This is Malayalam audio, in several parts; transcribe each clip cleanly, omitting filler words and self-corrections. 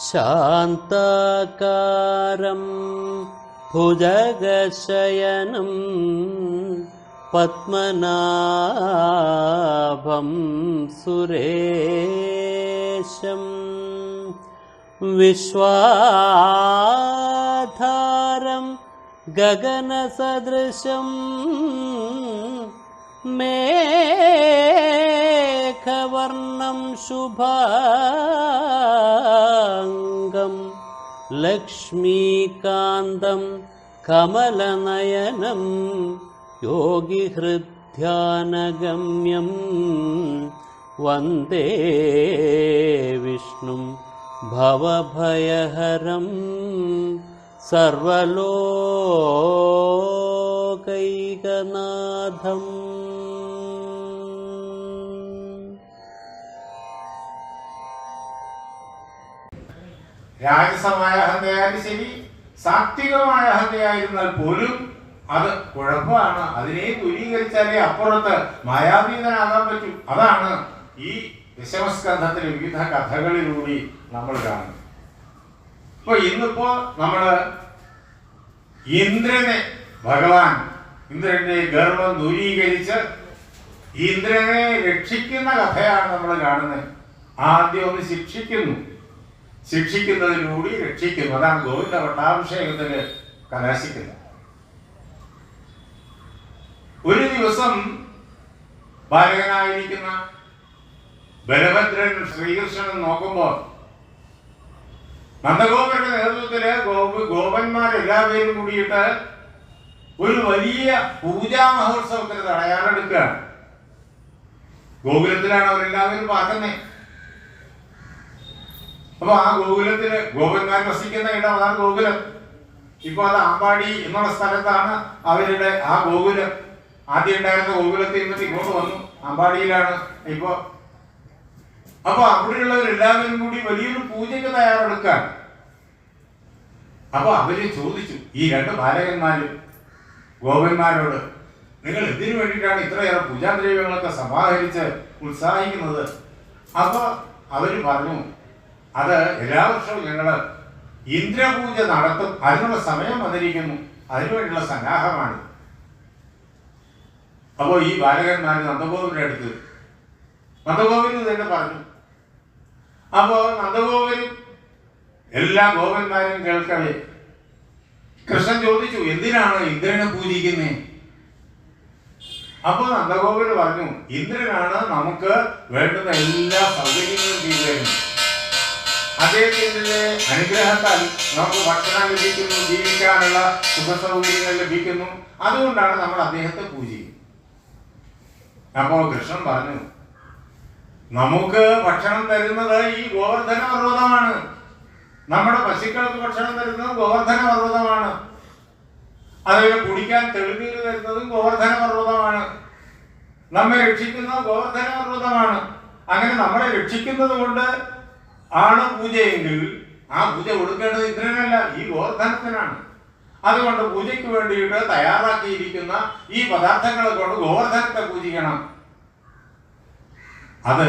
ശാന്താകാരം ഭുജഗശയനം പത്മനാഭം സുരേശം വിശ്വാധാരം ഗഗനസദൃശം മേഘവർണം ശുഭാംഗം ലക്ഷ്മീകാന്തം കമലനയനം യോഗിഹൃദ്ധ്യാനഗമ്യം വന്ദേ വിഷ്ണും ഭവഭയഹരം സർവലോകൈകനാഥം. രാജസമായ അഹന്തയായാലും ശരി, സാത്വികമായ അഹന്തയായിരുന്നാൽ പോലും അത് കുഴപ്പമാണ്. അതിനെ ദൂരീകരിച്ചാലേ അപ്പുറത്ത് മായാതീതനാകാൻ പറ്റും. അതാണ് ഈ ദശമസ്കന്ധത്തിലെ വിവിധ കഥകളിലൂടെ നമ്മൾ കാണുന്നത്. ഇപ്പൊ ഇന്നിപ്പോ നമ്മള് ഇന്ദ്രനെ, ഭഗവാൻ ഇന്ദ്രന്റെ ഗർവം ദൂരീകരിച്ച് ഇന്ദ്രനെ രക്ഷിക്കുന്ന കഥയാണ് നമ്മൾ കാണുന്നത്. ആദ്യം ഒന്ന് ശിക്ഷിക്കുന്നു, ശിക്ഷിക്കുന്നതിലൂടെ രക്ഷിക്കുന്നു. അതാണ് ഗോവിന്ദ പട്ടാഭിഷേകത്തിന് കലാശിക്കുന്നത്. ഒരു ദിവസം ബാലകനായിരിക്കുന്ന ബലഭദ്രൻ ശ്രീകൃഷ്ണൻ നോക്കുമ്പോൾ നന്ദഗോപരുടെ നേതൃത്വത്തില് ഗോപന്മാരെല്ലാവരും കൂടിയിട്ട് ഒരു വലിയ പൂജാ മഹോത്സവത്തിന് തടയാറെടുക്കുകയാണ്. ഗോകുലത്തിലാണ് അവരെല്ലാവരും പാർക്കുന്നത്. അപ്പൊ ആ ഗോകുലത്തില് ഗോപന്മാർ വസിക്കുന്ന ഇടം, അതാണ് ഗോകുലം. ഇപ്പൊ അത് അമ്പാടി എന്നുള്ള സ്ഥലത്താണ് അവരുടെ ആ ഗോകുലം. ആദ്യം ഉണ്ടായിരുന്ന ഗോകുലത്തിൽ നിന്നിട്ട് ഇങ്ങോട്ട് വന്നു, അമ്പാടിയിലാണ് ഇപ്പൊ. അപ്പൊ അവിടെയുള്ളവരെല്ലാവരും കൂടി വലിയൊരു പൂജയ്ക്ക് തയ്യാറെടുക്കാൻ. അപ്പൊ അവര് ചോദിച്ചു, ഈ രണ്ട് ബാലകന്മാര് ഗോപന്മാരോട്, നിങ്ങൾ എന്തിനു വേണ്ടിയിട്ടാണ് ഇത്രയേറെ പൂജാദ്രവ്യങ്ങളൊക്കെ സമാഹരിച്ച് ഉത്സാഹിക്കുന്നത്? അപ്പൊ അവര് പറഞ്ഞു, അത് എല്ലാ വർഷവും ഞങ്ങള് ഇന്ദ്രപൂജ നടത്തും, അതിനുള്ള സമയം വന്നിരിക്കുന്നു, അതിനുവേണ്ടിയുള്ള സന്നാഹമാണ്. അപ്പോ ഈ ബാലകന്മാര് നന്ദഗോപന്റെ അടുത്ത് നന്ദഗോപന് തന്നെ പറഞ്ഞു. അപ്പോ നന്ദഗോപനും എല്ലാ ഗോപന്മാരും കേൾക്കവേ കൃഷ്ണൻ ചോദിച്ചു, എന്തിനാണ് ഇന്ദ്രനെ പൂജിക്കുന്നേ? അപ്പൊ നന്ദഗോപന് പറഞ്ഞു, ഇന്ദ്രനാണ് നമുക്ക് വേണ്ടുന്ന എല്ലാ സൗകര്യങ്ങളും ചെയ്തു തരുന്നത്. അദ്ദേഹത്തിന്റെ അനുഗ്രഹത്താൽ നമുക്ക് ഭക്ഷണം ലഭിക്കുന്നു, ജീവിക്കാനുള്ള സുഖസൗകര്യങ്ങൾ ലഭിക്കുന്നു. അതുകൊണ്ടാണ് നമ്മൾ അദ്ദേഹത്തെ പൂജിക്കുന്നത്. അപ്പോ കൃഷ്ണൻ പറഞ്ഞു, നമുക്ക് ഭക്ഷണം തരുന്നത് ഈ ഗോവർദ്ധന പർവ്വതമാണ്. നമ്മുടെ പശുക്കൾക്ക് ഭക്ഷണം തരുന്നത് ഗോവർദ്ധന പർവ്വതമാണ്. അതുപോലെ കുടിക്കാൻ തെളിനീര് തരുന്നതും ഗോവർദ്ധന പർവ്വതമാണ്. നമ്മെ രക്ഷിക്കുന്നത് ഗോവർദ്ധന പർവ്വതമാണ്. അങ്ങനെ നമ്മളെ രക്ഷിക്കുന്നത് കൊണ്ട് ആണ് പൂജയെങ്കിൽ ആ പൂജ കൊടുക്കേണ്ടത് ഇന്ദ്രനല്ല, ഈ ഗോവർദ്ധനത്തിനാണ്. അതുകൊണ്ട് പൂജയ്ക്ക് വേണ്ടിയിട്ട് തയ്യാറാക്കിയിരിക്കുന്ന ഈ പദാർത്ഥങ്ങളെ കൊണ്ട് ഗോവർദ്ധനത്തെ പൂജിക്കണം. അത്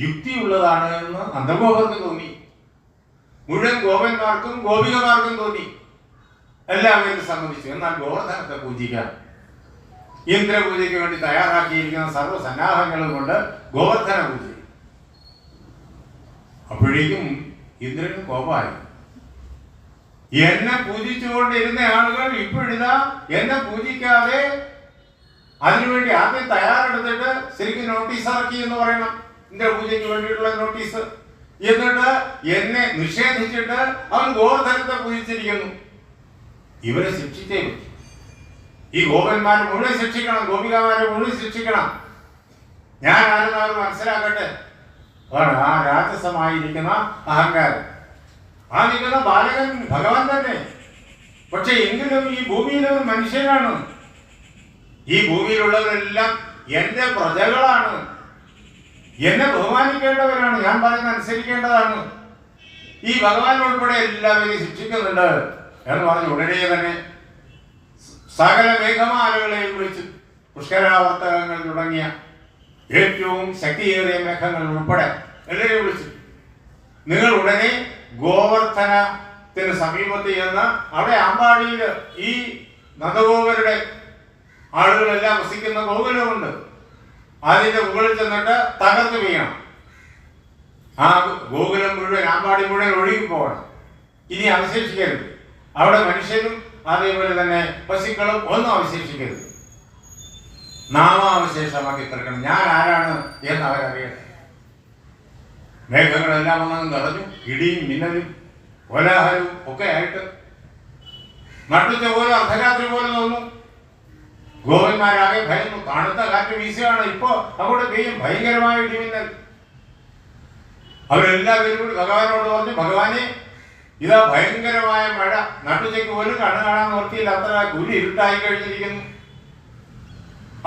യുക്തിയുള്ളതാണ് എന്ന് നന്ദഗോപർക്ക് തോന്നി. മുഴുവൻ ഗോപന്മാർക്കും ഗോപികമാർക്കും തോന്നി. എല്ലാവരും സമ്മതിച്ചു, എന്നാൽ ഗോവർദ്ധനത്തെ പൂജിക്കാം. ഇന്ദ്രപൂജയ്ക്ക് വേണ്ടി തയ്യാറാക്കിയിരിക്കുന്ന സർവ്വസന്നാഹങ്ങളും കൊണ്ട് ഗോവർദ്ധന പൂജ. അപ്പോഴേക്കും ഇന്ദ്രന് കോപമായി. എന്നെ പൂജിച്ചുകൊണ്ടിരുന്ന ആളുകൾ ഇപ്പോഴിതാ എന്നെ പൂജിക്കാതെ അതിനുവേണ്ടി ആദ്യം തയ്യാറെടുത്തിട്ട് ശരിക്കും നോട്ടീസ് ഇറക്കി എന്ന് പറയണം, ഇന്ദ്രപൂജയ്ക്ക് വേണ്ടിയിട്ടുള്ള നോട്ടീസ്. എന്നിട്ട് എന്നെ നിഷേധിച്ചിട്ട് അവൻ ഗോവർദ്ധനത്തെ പൂജിച്ചിരിക്കുന്നു. ഇവരെ ശിക്ഷിച്ചേ പറ്റും. ഈ ഗോപന്മാരെ മുഴുവൻ ശിക്ഷിക്കണം, ഗോപികമാരെ മുഴുവൻ ശിക്ഷിക്കണം. ഞാൻ ആരെന്നവർ മനസ്സിലാക്കട്ടെ. അതാണ് ആ രാജസമായിരിക്കുന്ന അഹങ്കാരം. ആ നിൽക്കുന്ന ബാലകൻ ഭഗവാൻ തന്നെ. പക്ഷെ എങ്കിലും ഈ ഭൂമിയിലൊരു മനുഷ്യനാണ്. ഈ ഭൂമിയിലുള്ളവരെല്ലാം എന്റെ പ്രജകളാണ്, എന്നെ ബഹുമാനിക്കേണ്ടവരാണ്, ഞാൻ പറയുന്ന അനുസരിക്കേണ്ടതാണ്. ഈ ഭഗവാൻ ഉൾപ്പെടെ എല്ലാവരെയും ശിക്ഷിക്കുന്നുണ്ട് എന്ന് പറഞ്ഞ് ഉടനെ തന്നെ സകല മേഘമാലകളെയും വിളിച്ചു. പുഷ്കരാവർത്തകങ്ങൾ തുടങ്ങിയ ഏറ്റവും ശക്തിയേറിയ മേഘങ്ങൾ ഉൾപ്പെടെ എല്ലാവരെയും വിളിച്ചു. നിങ്ങൾ ഉടനെ ഗോവർദ്ധനത്തിന് സമീപത്ത് ചെന്ന് അവിടെ അമ്പാടിയിൽ ഈ നന്ദഗോപരുടെ ആളുകളെല്ലാം വസിക്കുന്ന ഗോകുലമുണ്ട്. അതിന്റെ മുകളിൽ ചെന്നിട്ട് തകർത്ത് വീഴണം. ആ ഗോകുലം മുഴുവൻ, ആമ്പാടി മുഴുവൻ ഒഴുകി പോകണം. ഇനി അവശേഷിക്കരുത്. അവിടെ മനുഷ്യരും അതേപോലെ തന്നെ പശുക്കളും ഒന്നും അവശേഷിക്കരുത്. നാമാവശേഷമാക്കി തീർക്കണം. ഞാൻ ആരാണ് എന്ന് അവരറിയട്ടെ. മേഘങ്ങളെല്ലാം ഒന്നും നിറഞ്ഞു. ഇടിയും മിന്നലും കോലാഹലവും ഒക്കെ ആയിട്ട് നട്ടുച്ച പോലെ അർദ്ധരാത്രി പോലെ തോന്നു. ഗോപന്മാരാകെ ഭയന്നു. തണുത്ത കാറ്റ് വീശുകയാണ്. ഇപ്പോ അവിടെ പെയ്യും ഭയങ്കരമായ ഇടിമിന്നൽ. അവരെല്ലാവരും കൂടി ഭഗവാനോട് പറഞ്ഞു, ഭഗവാനെ, ഇതാ ഭയങ്കരമായ മഴ. നട്ടുച്ചയ്ക്ക് പോലും കണ്ണു കാണാൻ നിർത്തിയില്ല. അത്ര കുലി ഇരുട്ടായി കഴിഞ്ഞിരിക്കുന്നു.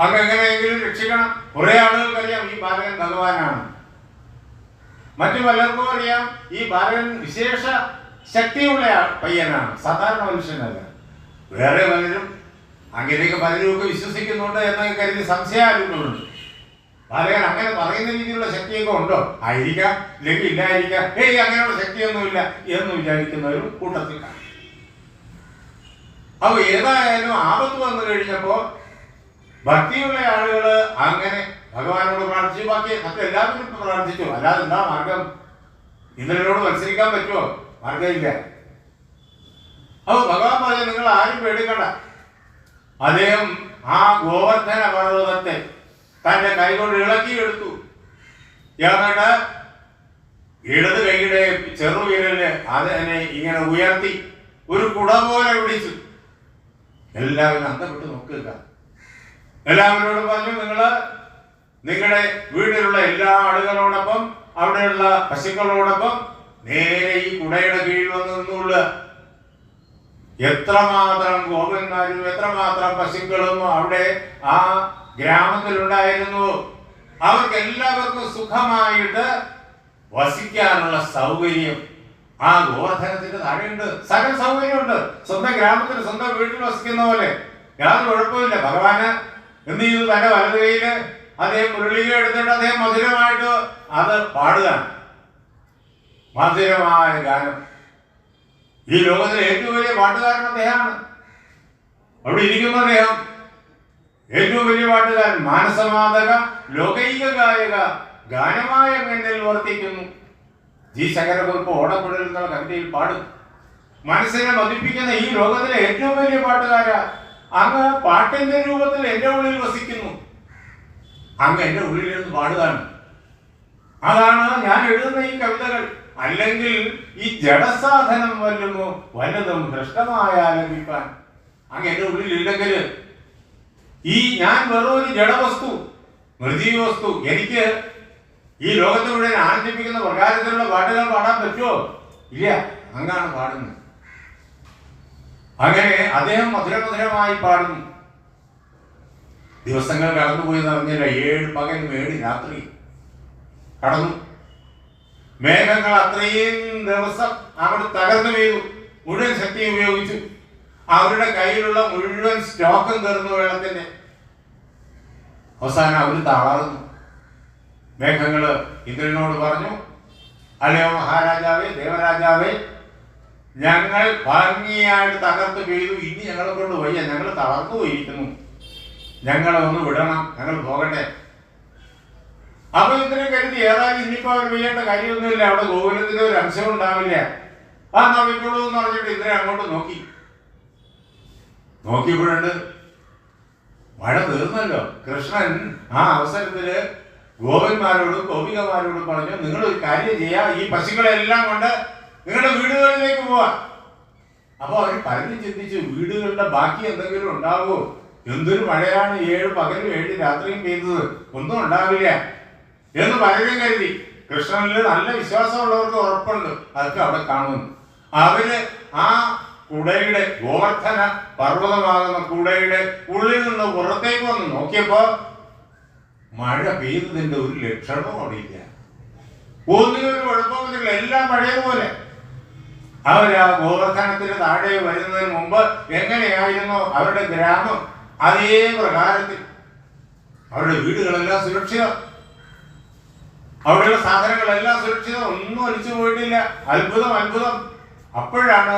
അതെങ്ങനെയെങ്കിലും രക്ഷിക്കണം. കുറെ ആളുകൾക്കറിയാം ഈ ബാലകൻ ഭഗവാനാണ്. മറ്റു പലർക്കും അറിയാം ഈ ബാലകൻ വിശേഷ ശക്തിയുള്ള പയ്യനാണ്, സാധാരണ മനുഷ്യനല്ല. വേറെ പലരും അങ്ങനെയൊക്കെ പലരും ഒക്കെ വിശ്വസിക്കുന്നുണ്ട് എന്നൊക്കെ കരുതി സംശയാലുകളുണ്ട്. ബാലകൻ അങ്ങനെ പറയുന്ന രീതിയിലുള്ള ശക്തിയൊക്കെ ഉണ്ടോ? ആയിരിക്കാം, ഇല്ലെങ്കിൽ ഇല്ലായിരിക്കാം. അങ്ങനെയുള്ള ശക്തിയൊന്നുമില്ല എന്ന് വിചാരിക്കുന്നവരും കൂട്ടത്തിൽ കാണും. അപ്പൊ ഏതായാലും ആപത്ത് വന്നു കഴിഞ്ഞപ്പോ ഭക്തിയുള്ള ആളുകള് അങ്ങനെ ഭഗവാനോട് പ്രാർത്ഥിച്ചു. ബാക്കി മറ്റെല്ലാവരും പ്രാർത്ഥിച്ചു. അല്ലാതെ എന്താ മാർഗം? ഇന്ദ്രനോട് മത്സരിക്കാൻ പറ്റുമോ? മാർഗമില്ല. അപ്പൊ ഭഗവാൻ പറഞ്ഞു, നിങ്ങൾ ആരും പേടിക്കണ്ട. അദ്ദേഹം ആ ഗോവർദ്ധന പർവ്വതത്തെ തന്റെ കൈകൊണ്ട് ഇളക്കിയെടുത്തു. എന്നിട്ട് ഇടത് കൈയുടെ ചെറുവിരല് അതിനെ ഇങ്ങനെ ഉയർത്തി ഒരു കുട പോലെ പിടിച്ചു. എല്ലാവരും അന്തപ്പെട്ട് നോക്കുക. എല്ലാവരോടും പറഞ്ഞു, നിങ്ങളുടെ വീട്ടിലുള്ള എല്ലാ ആളുകളോടൊപ്പം അവിടെയുള്ള പശുക്കളോടൊപ്പം നേരെ ഈ കുടയുടെ കീഴിൽ വന്ന് നിന്നുള്ള എത്രമാത്രം ഗോപന്മാരും എത്രമാത്രം പശുക്കളും അവിടെ ആ ഗ്രാമത്തിലുണ്ടായിരുന്നു. അവർക്ക് എല്ലാവർക്കും സുഖമായിട്ട് വസിക്കാനുള്ള സൗകര്യം ആ ഗോവർദ്ധനത്തിന്റെ താഴെയുണ്ട്. സകല സൗകര്യമുണ്ട്. സ്വന്തം ഗ്രാമത്തിൽ സ്വന്തം വീട്ടിൽ വസിക്കുന്ന പോലെ യാതൊരു കുഴപ്പമില്ല. ഭഗവാന് എന്ത് ചെയ്തു? തന്റെ വലത് കൈയില് അദ്ദേഹം മുരളിക എടുത്തിട്ട് അദ്ദേഹം മധുരമായിട്ട് അത് പാടുകയാണ്. മധുരമായ ഗാനം. ഈ ലോകത്തിലെ ഏറ്റവും വലിയ പാട്ടുകാരൻ അദ്ദേഹമാണ്. അവിടെ ഇരിക്കുന്ന അദ്ദേഹം ഏറ്റവും വലിയ പാട്ടുകാരൻ. മാനസമാതക ലോകൈക ഗായക ഗാനമായ എന്നിൽ വർത്തിക്കുന്നു. ജി ശങ്കരകുറുപ്പ് ഓടക്കുഴൽ എന്നുള്ള കവിതയിൽ പാടും. മനസ്സിനെ മതിപ്പിക്കുന്ന ഈ ലോകത്തിലെ ഏറ്റവും വലിയ പാട്ടുകാര, അങ്ങ് പാട്ടിന്റെ രൂപത്തിൽ എന്റെ ഉള്ളിൽ വസിക്കുന്നു. അങ്ങ് എന്റെ ഉള്ളിലിരുന്ന് പാടുകയാണ്. അതാണ് ഞാൻ എഴുതുന്ന ഈ കവിതകൾ. അല്ലെങ്കിൽ ഈ ജഡസാധനം വല്ലതും ഭ്രഷ്ടമായ ആലപിക്കാൻ അങ്ങ് എന്റെ ഉള്ളിൽ ഇല്ലെങ്കിൽ ഈ ഞാൻ വെറൊരു ജഡവസ്തു, നിർജീവ വസ്തു. എനിക്ക് ഈ ലോകത്തിലൂടെ ആനന്ദിപ്പിക്കുന്ന പ്രകാരത്തിലുള്ള പാട്ടുകൾ പാടാൻ പറ്റുമോ? ഇല്ല. അങ്ങാണ് പാടുന്നത്. അങ്ങനെ അദ്ദേഹം മധുരമധുരമായി പാടുന്നു. ദിവസങ്ങൾ കടന്നുപോയി പറഞ്ഞില്ല. 7 പകൽ 7 രാത്രി കടന്നു. മേഘങ്ങൾ അത്രയും ദിവസം അവിടെ തകർന്നു വീണു. മുഴുവൻ ശക്തി ഉപയോഗിച്ചു. അവരുടെ കയ്യിലുള്ള മുഴുവൻ സ്റ്റോക്കും തീർന്നു വെള്ളത്തിന്റെ. അവസാനം അവർ തളർന്നു. മേഘങ്ങള് ഇന്ദ്രനോട് പറഞ്ഞു, അല്ലയോ മഹാരാജാവേ, ദേവരാജാവേ, ഞങ്ങൾ ഭംഗിയായിട്ട് തകർത്ത് പെയ്തു. ഇനി ഞങ്ങളെ കൊണ്ട് വയ്യ. ഞങ്ങൾ തളർന്നു പോയിരിക്കുന്നു. ഞങ്ങളെ ഒന്ന് വിടണം. ഞങ്ങൾ പോകട്ടെ. അപ്പൊ ഇന്ദ്രൻ കരുതി ഏതായാലും ഇനിയിപ്പോ അവർ പെയ്യേണ്ട കാര്യമൊന്നുമില്ല. അവിടെ ഗോകുലത്തിന്റെ ഒരു അംശം ഉണ്ടാവില്ല. ആ നോക്കിക്കോളൂ എന്ന് പറഞ്ഞിട്ട് ഇന്ദ്രൻ അങ്ങോട്ട് നോക്കിയപ്പോഴുണ്ട് മഴ തീർന്നല്ലോ. കൃഷ്ണൻ ആ അവസരത്തില് ഗോപന്മാരോടും ഗോപികമാരോടും പറഞ്ഞു, നിങ്ങളൊരു കാര്യം ചെയ്യാ, ഈ പശുക്കളെല്ലാം കൊണ്ട് നിങ്ങളുടെ വീടുകളിലേക്ക് പോവാ. അപ്പൊ അവർ പലരും ചിന്തിച്ചു, വീടുകളുടെ ബാക്കി എന്തെങ്കിലും ഉണ്ടാവുമോ? എന്തൊരു മഴയാണ് 7 പകലും 7 രാത്രിയും പെയ്തത്. ഒന്നും ഉണ്ടാവില്ല എന്ന് പലരും കരുതി. കൃഷ്ണനിൽ നല്ല വിശ്വാസമുള്ളവർക്ക് ഉറപ്പുണ്ട് അതൊക്കെ അവിടെ കാണുന്നു. അവര് ആ കുടയുടെ, ഗോവർദ്ധന പർവ്വതമാകുന്ന കുടയുടെ ഉള്ളിൽ നിന്ന് പുറത്തേക്ക് വന്ന് നോക്കിയപ്പോ മഴ പെയ്തതിന്റെ ഒരു ലക്ഷണവും അവിടെ ഇല്ല. ഒന്നിനൊരു കുഴപ്പമൊന്നുമില്ല. എല്ലാം പഴയതുപോലെ. അവർ ആ ഗോവർദ്ധനത്തിന് താഴെ വരുന്നതിന് മുമ്പ് എങ്ങനെയായിരുന്നു അവരുടെ ഗ്രാമം, അതേ പ്രകാരത്തിൽ അവരുടെ വീടുകളെല്ലാം സുരക്ഷിതം. അവിടെയുള്ള സാധനങ്ങളെല്ലാം സുരക്ഷിതം, ഒന്നും ഒലിച്ചു പോയിട്ടില്ല. അത്ഭുതം, അത്ഭുതം. അപ്പോഴാണ്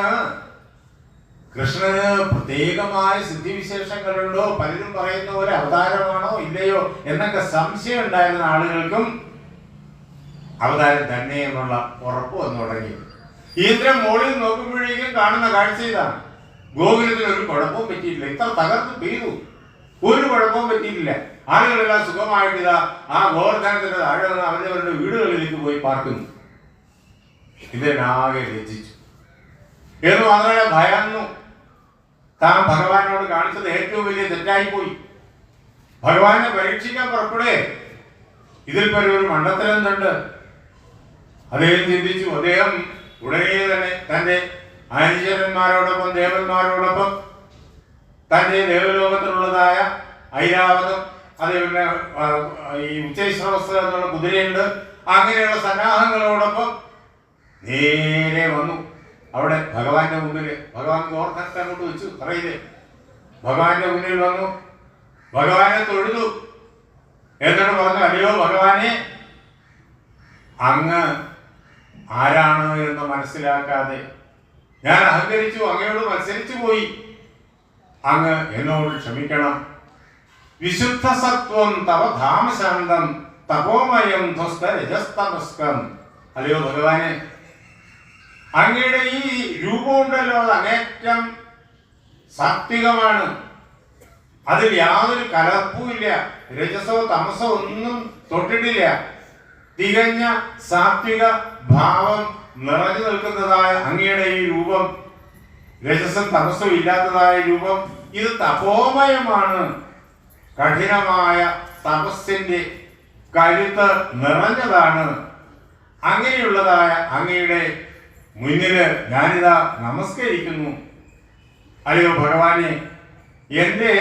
കൃഷ്ണന് പ്രത്യേകമായ സിദ്ധിവിശേഷങ്ങളുണ്ടോ, പലരും പറയുന്ന പോലെ അവതാരമാണോ ഇല്ലയോ എന്നൊക്കെ സംശയം ഉണ്ടായിരുന്ന ആളുകൾക്കും അവതാരം തന്നെ എന്നുള്ള ഉറപ്പ് വന്നു തുടങ്ങി. ഇന്ദ്രൻ മുകളിൽ നോക്കുമ്പോഴേക്കും കാണുന്ന കാഴ്ച ഇതാണ്. ഗോകുലത്തിന് ഒരു കുഴപ്പവും പറ്റിയിട്ടില്ല. ഇത്ര തകർത്ത് പെയ്തു, ഒരു കുഴപ്പവും പറ്റിയിട്ടില്ല. ആളുകളെല്ലാം സുഖമായിട്ടില്ല ആ ഗോവർദ്ധനത്തിന്റെ താഴെ നിന്ന് അവരവരുടെ വീടുകളിലേക്ക് പോയി പാർക്കുന്നു. ഇതിനാകെ ലജ്ജിച്ചു എന്ന് മാത്രമല്ല ഭയന്നു. താൻ ഭഗവാനോട് കാണിച്ചത് ഏറ്റവും വലിയ തെറ്റായിപ്പോയി. ഭഗവാനെ പരീക്ഷിക്കാൻ പുറപ്പെടേ, ഇതിൽ ഒരു മണ്ടത്തരെന്തുണ്ട്? അദ്ദേഹം ചിന്തിച്ചു. അദ്ദേഹം ഉടനെ തന്നെ തന്റെ അനുചരന്മാരോടൊപ്പം ദേവന്മാരോടൊപ്പം തന്റെ ദേവലോകത്തിലുള്ളതായ ഐരാവതം, അതേപോലെ ഈ ഉച്ചൈശ്രവസ്ത്ര എന്നുള്ള കുതിരയുണ്ട്, അങ്ങനെയുള്ള സന്നാഹങ്ങളോടൊപ്പം നേരെ വന്നു. അവിടെ ഭഗവാന്റെ മുമ്പിൽ, ഭഗവാൻ ഗോവർദ്ധനത്തെ അങ്ങോട്ട് വെച്ചു പറയില്ലേ, ഭഗവാന്റെ മുന്നിൽ വന്നു, ഭഗവാനെ തൊഴുതു. എന്നിട്ട് പറഞ്ഞു, അല്ലയോ ഭഗവാനെ, അങ്ങ് ആരാണ് എന്ന് മനസ്സിലാക്കാതെ ഞാൻ അഹങ്കരിച്ചു, അങ്ങയോട് മത്സരിച്ചു പോയി. അങ്ങ് എന്നോട് ക്ഷമിക്കണം. വിശുദ്ധ സത്വം തവ ധാമശാന്തം തപോമയം ധ്വസ്ത രജസ്തമസ്കം. അല്ലയോ ഭഗവാനെ, അങ്ങയുടെ ഈ രൂപമുണ്ടല്ലോ അത് അങ്ങേറ്റം സാത്വികമാണ്. അതിൽ യാതൊരു കലർപ്പുമില്ല, രജസോ തമസോ ഒന്നും തൊട്ടിട്ടില്ല. തികഞ്ഞ സാത്വിക ഭാവം നിറഞ്ഞു നിൽക്കുന്നതായ അങ്ങയുടെ ഈ രൂപം, രജസം തമസ്സും ഇല്ലാത്തതായ രൂപം, ഇത് തപോമയമാണ്. കഠിനമായ തപസ്സിന്റെ കരുത്ത് നിറഞ്ഞതാണ്. അങ്ങനെയുള്ളതായ അങ്ങയുടെ മുന്നില് ഞാനിതാ നമസ്കരിക്കുന്നു. അല്ലയോ ഭഗവാനെ, എന്റെ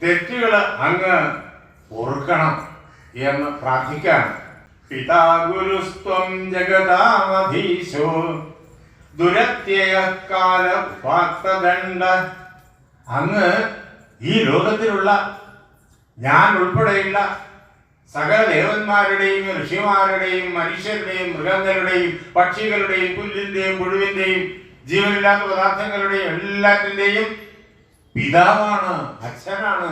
തെറ്റുകൾ അങ്ങ് പൊറുക്കണം എന്ന് പ്രാർത്ഥിക്കാൻ. പിതാ ഗുരുസ്ത്വം ജഗതാമധീശോ ദുരത്യയകാലപാക്തദണ്ഡ. അങ്ങ് ഈ ലോകത്തിലുള്ള ഞാൻ ഉൾപ്പെടെയുള്ള സകല ദേവന്മാരുടെയും ഋഷിമാരുടെയും മനുഷ്യരുടെയും മൃഗങ്ങളുടെയും പക്ഷികളുടെയും പുല്ലിന്റെയും പുഴുവിന്റെയും ജീവനില്ലാത്ത പദാർത്ഥങ്ങളുടെയും എല്ലാറ്റിന്റെയും പിതാവാണ്, അച്ഛനാണ്.